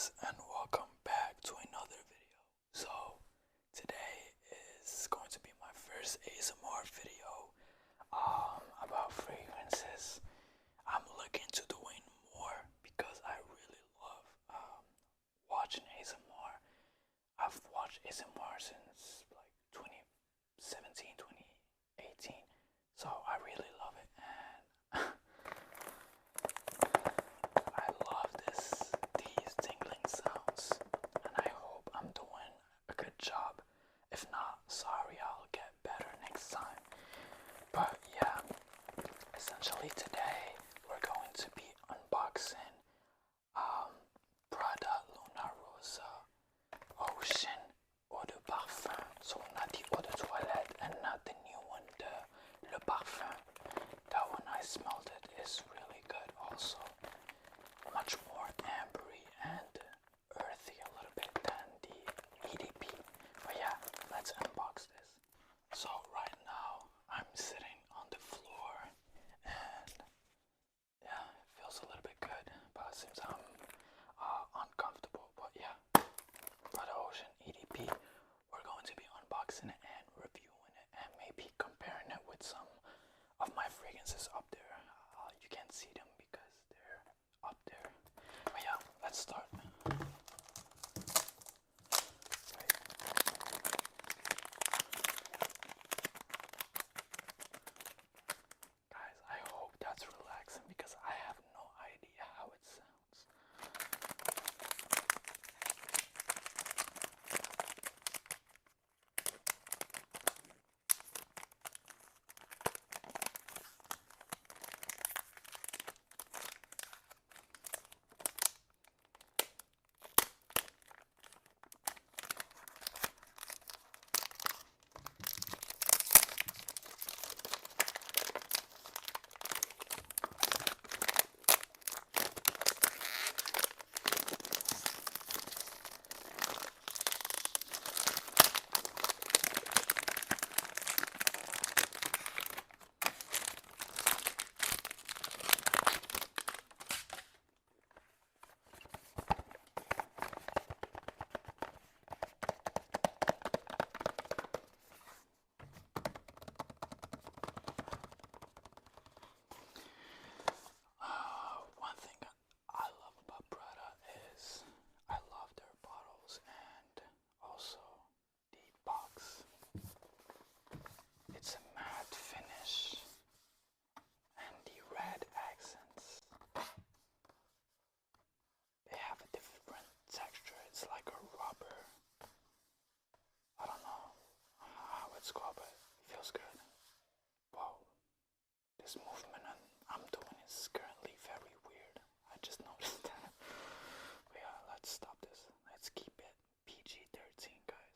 guys, and welcome back to another video. So today is going to be my first ASMR video about fragrances. I'm looking to doing more because I really love watching ASMR. I've watched ASMR since like 2017, 2018, so I really love it, and I love these tingling sounds, and I hope I'm doing a good job. If not, sorry, I'll get better next time. But yeah, essentially today we're going to be unboxing Prada Luna Rossa Ocean Eau de Parfum. So not the Eau de Toilette and not the new one, the Le Parfum. That one, I smelled it, is really good also. Much more ambery and earthy a little bit than the EDP. But yeah, let's unbox this. So right now I'm sitting on the floor and yeah, it feels a little bit good, but it seems I'm uncomfortable. But yeah, for the Ocean EDP, we're going to be unboxing it and reviewing it and maybe comparing it with some of my fragrances up there. You can't see them because they're up there. But yeah, let's start. Guys, I hope that's relaxing because I have no idea how it sounds. One thing I love about Prada is I love their bottles and also the box. It's a matte finish and the red accents. They have a different texture. It's like a rubber. I don't know how it's called, but it feels good. Wow, this movement I'm doing is currently very weird. I just noticed that. But yeah, let's stop this. Let's keep it PG-13, guys.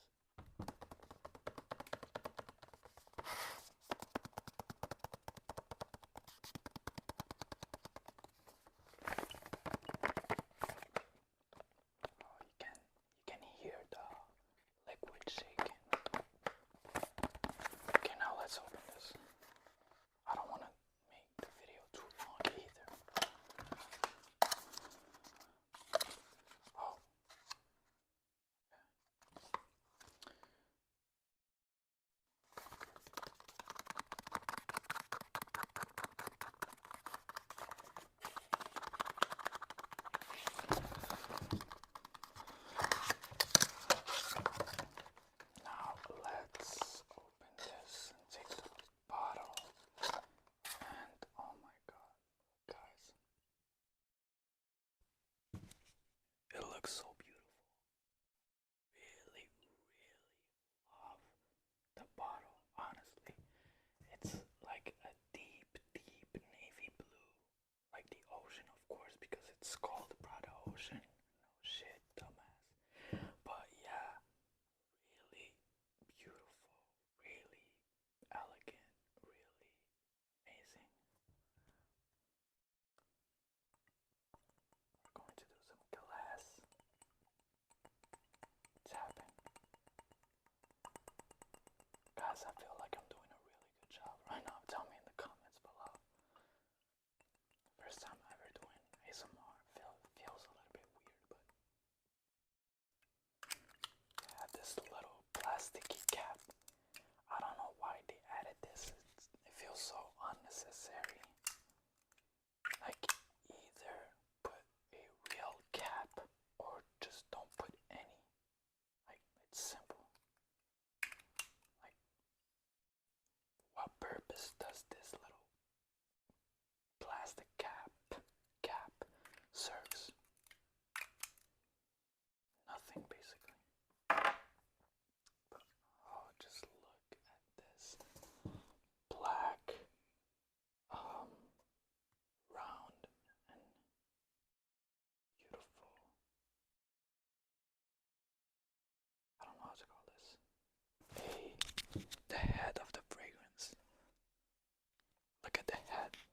Oh, you can hear the liquid shaking. Okay, now let's open this. I don't want to make the video too long either. Oh.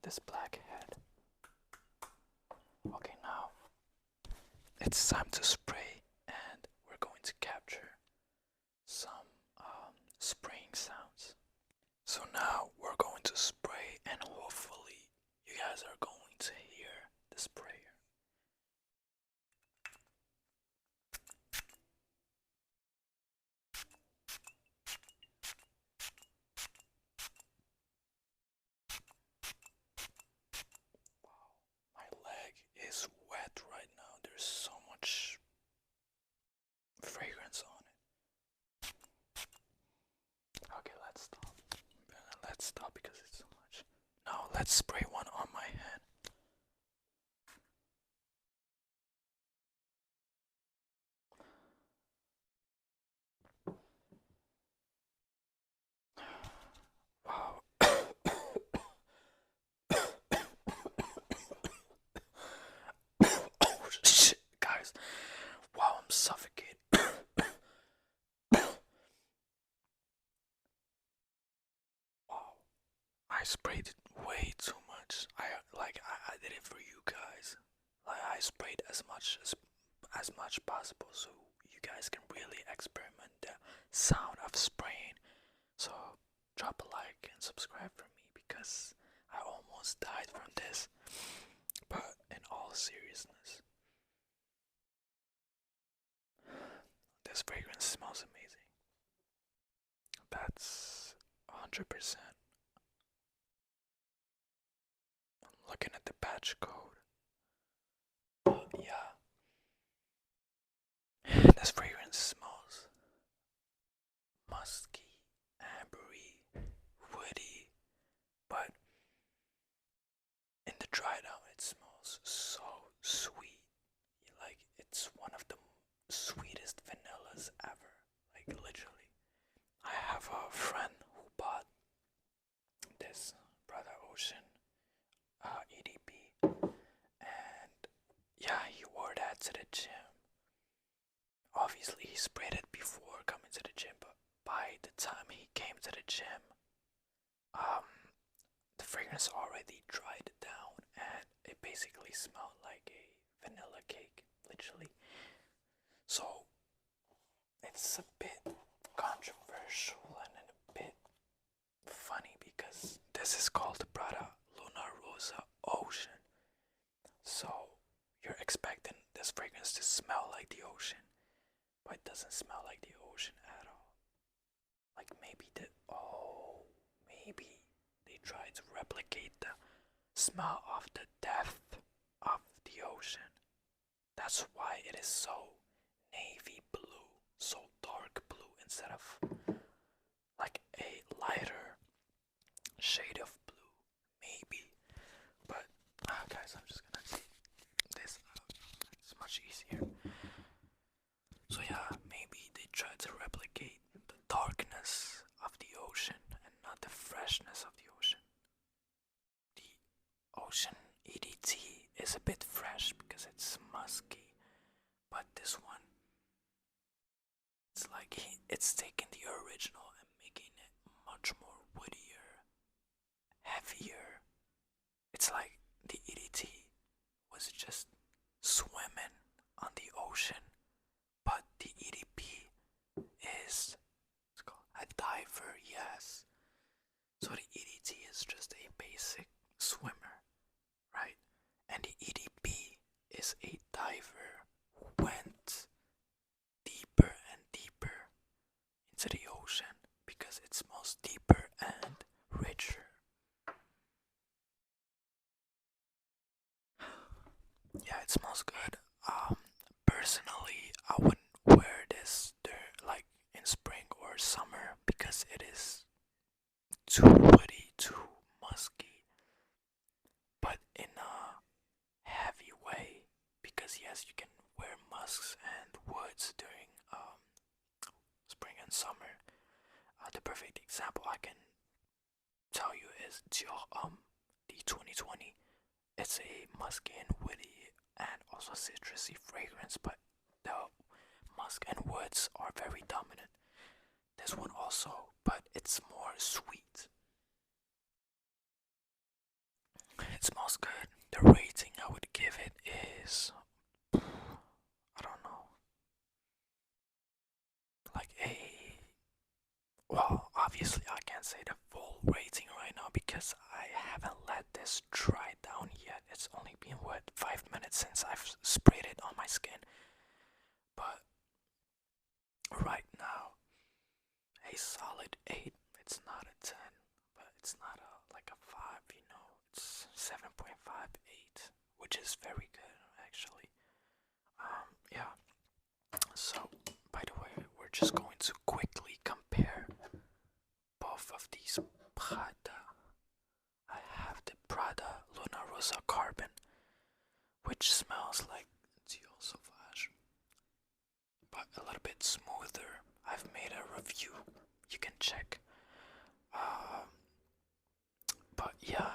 this black head. Okay, now it's time to spray, and we're going to capture some spraying sounds. So now we're going to spray, and hopefully you guys are going to hear the sprayer. My leg is wet right now. There's so much fragrance on it. Okay, let's stop. Let's stop because it's so much. Now let's spray one on my hand. Wow. Oh shit, guys. Wow, I'm suffocating. Wow. I sprayed it way too much. I did it for you guys. Like I sprayed as much possible so you guys can really experiment the sound of spraying. So drop a like and subscribe for me because I almost died from this. But in all seriousness, this fragrance smells amazing. That's 100%. I'm looking at the batch code. Yeah. This fragrance smells musky, ambery, woody, but in the dry down it smells so sweet. Like it's one of the sweetest vanillas ever. Like literally. I have a friend who bought this Prada Ocean EDP, and yeah, he wore that to the gym. Obviously, he sprayed it before coming to the gym, but by the time he came to the gym, the fragrance already dried down, and it basically smelled like a vanilla cake, literally. So it's a bit controversial and a bit funny because this is called Prada Rossa Ocean. So you're expecting this fragrance to smell like the ocean, but it doesn't smell like the ocean at all. Like maybe they tried to replicate the smell of the depth of the ocean. That's why it is so navy blue, so dark blue instead of like a lighter shade of blue, maybe. But guys, I'm just gonna take this out. It's much easier. So yeah, maybe they tried to replicate the darkness of the ocean and not the freshness of the ocean. The ocean EDT is a bit fresh because it's musky, but this one, it's like it's taking the original and making it much more woodier, heavier. It's like the EDT was just swimming on the ocean, but the EDP is a diver, yes. So the EDT is just a basic swimmer, right? And the EDP is a diver who went deeper and deeper into the ocean because it smells deeper and richer. Yeah, it smells good. Personally, I wouldn't wear this like in spring or summer because it is too woody, too musky. But in a heavy way, because yes, you can wear musks and woods during spring and summer. The perfect example I can tell you is Dior the 2020. It's a musky and woody and also citrusy fragrance, but the musk and woods are very dominant. This one also, but it's more sweet. It smells good. The rating I would give it is, I don't know, like a, well, obviously I can't say the full rating right now because I haven't let this dry down yet. It's only been, what, 5 minutes since I've sprayed it on my skin. But right now, a solid 8. It's not a 10, but it's not like a 5, you know. It's 7.58, which is very good actually. Yeah. So, by the way, we're just going to quickly compare both of these Prada. I have the Prada Luna Rossa Carbon, which smells like Dior Sauvage, but a little bit smoother. I've made a review, you can check. But yeah,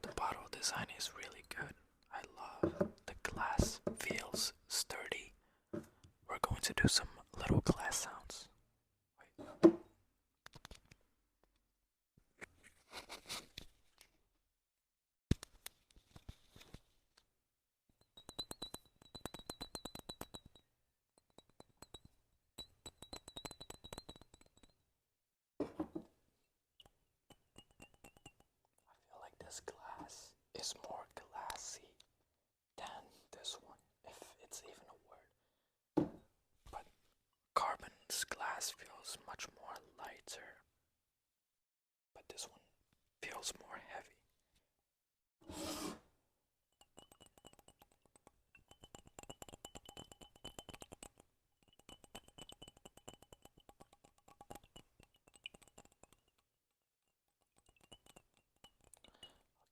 the bottle design is really good. I love the glass, feels sturdy. We're going to do some little glass sounds. Wait. I feel like this glass is more glassy than this one, if it's even a word. But carbon's glass feels much more lighter, but this one feels more heavy.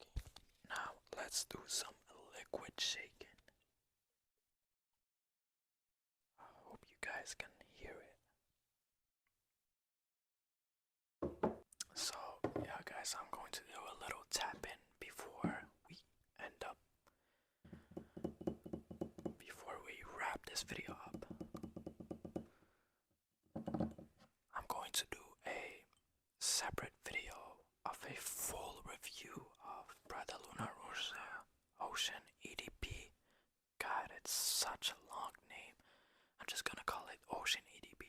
Okay, now let's do some liquid shaking. I hope you guys can hear it. So, yeah, guys, I'm going to do a little tap in before we end up, before we wrap this video up. I'm going to do a separate video of a full review of Prada Luna Rossa Ocean EDP. God, it's such a long name. I'm just gonna call it Ocean EDP.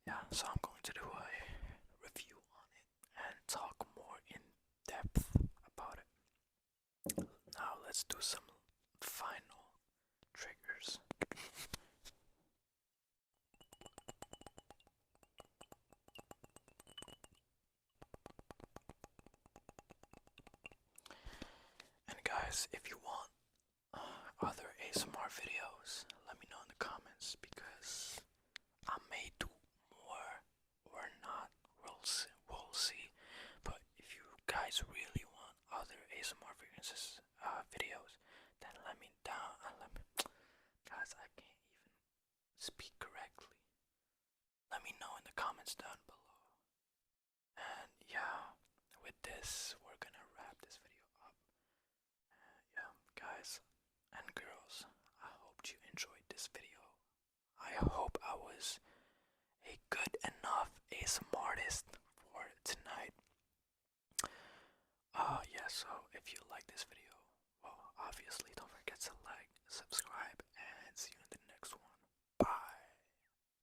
Yeah, so I'm going to do a review on it and talk more in depth about it. Now let's do some final triggers. And guys, if you want other ASMR videos, let me know in the comments because I may do more or not. We'll see. But if you guys really want other ASMR videos, then let me down. Guys, I can't even speak correctly. Let me know in the comments down below. And yeah, with this, we're gonna wrap this video up. Yeah, guys and girls, I hope you enjoyed this video. I hope I was a good enough ASMR artist for tonight. Yeah, so if you like